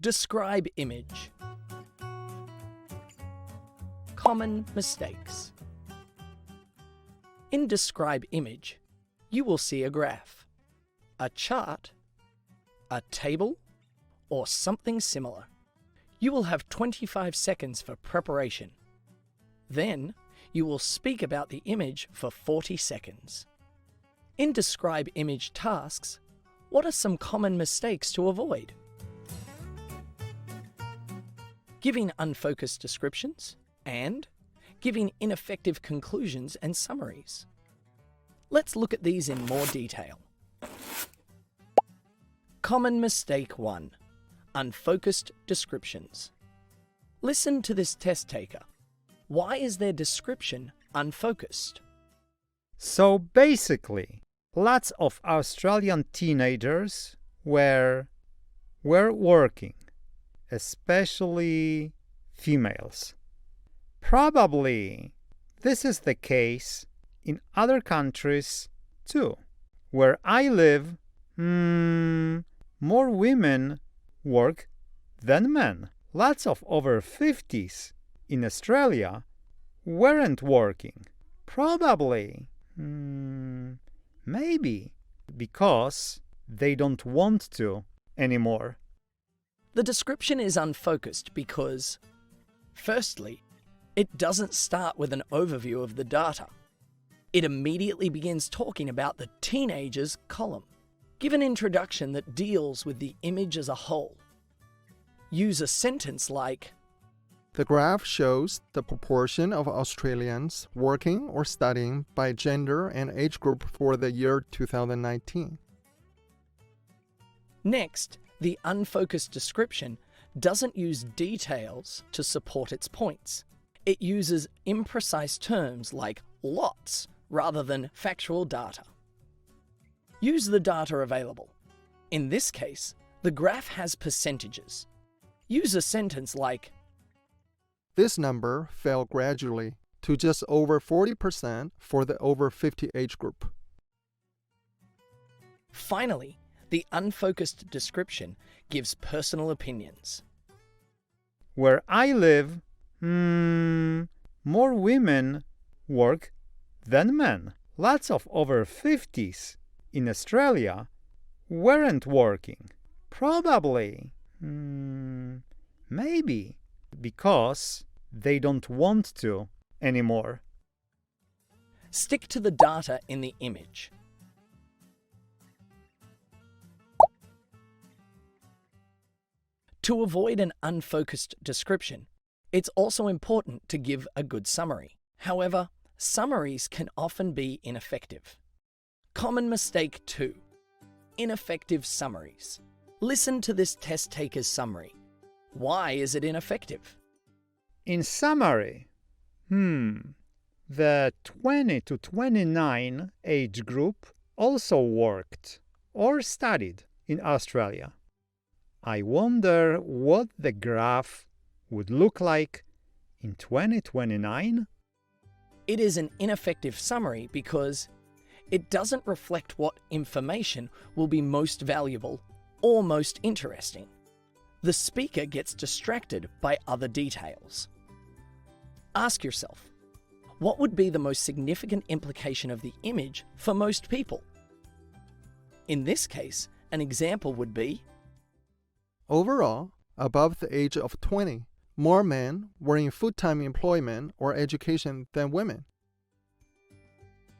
Describe image. Common mistakes. In Describe image, you will see a graph, a chart, a table, or something similar. You will have 25 seconds for preparation. Then, you will speak about the image for 40 seconds. In Describe image tasks, what are some common mistakes to avoid? Giving unfocused descriptions and giving ineffective conclusions and summaries. Let's look at these in more detail. Common mistake 1. Unfocused descriptions. Listen to this test taker. Why is their description unfocused? So basically, lots of Australian teenagers were working, especially females. Probably this is the case in other countries too. Where I live, more women work than men. Lots of over 50s in Australia weren't working. Probably, maybe because they don't want to anymore. The description is unfocused because, firstly, it doesn't start with an overview of the data. It immediately begins talking about the teenagers column. Give an introduction that deals with the image as a whole. Use a sentence like, The graph shows the proportion of Australians working or studying by gender and age group for the year 2019. Next, the unfocused description doesn't use details to support its points. It uses imprecise terms like lots rather than factual data. Use the data available. In this case, the graph has percentages. Use a sentence like, This number fell gradually to just over 40% for the over 50 age group. Finally, the unfocused description gives personal opinions. Where I live, more women work than men. Lots of over 50s in Australia weren't working. Probably, maybe because they don't want to anymore. Stick to the data in the image. To avoid an unfocused description, it's also important to give a good summary. However, summaries can often be ineffective. Common mistake 2. Ineffective summaries. Listen to this test taker's summary. Why is it ineffective? In summary, the 20 to 29 age group also worked or studied in Australia. I wonder what the graph would look like in 2029. It is an ineffective summary because it doesn't reflect what information will be most valuable or most interesting. The speaker gets distracted by other details. Ask yourself, what would be the most significant implication of the image for most people? In this case, an example would be, Overall, above the age of 20, more men were in full-time employment or education than women.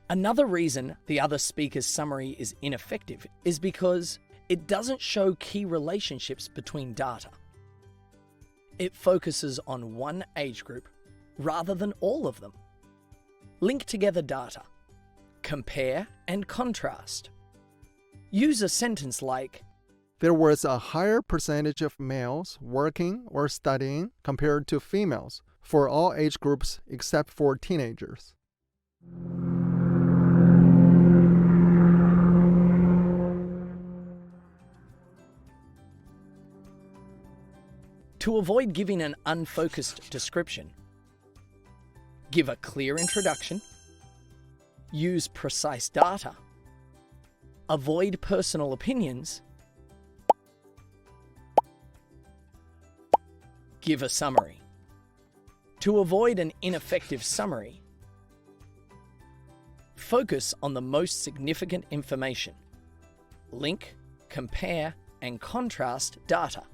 Another reason the other speaker's summary is ineffective is because it doesn't show key relationships between data. It focuses on one age group rather than all of them. Link together data. Compare and contrast. Use a sentence like, There was a higher percentage of males working or studying compared to females for all age groups except for teenagers. To avoid giving an unfocused description, give a clear introduction, use precise data, avoid personal opinions, Give a summary. To avoid an ineffective summary, focus on the most significant information. Link, compare, and contrast data.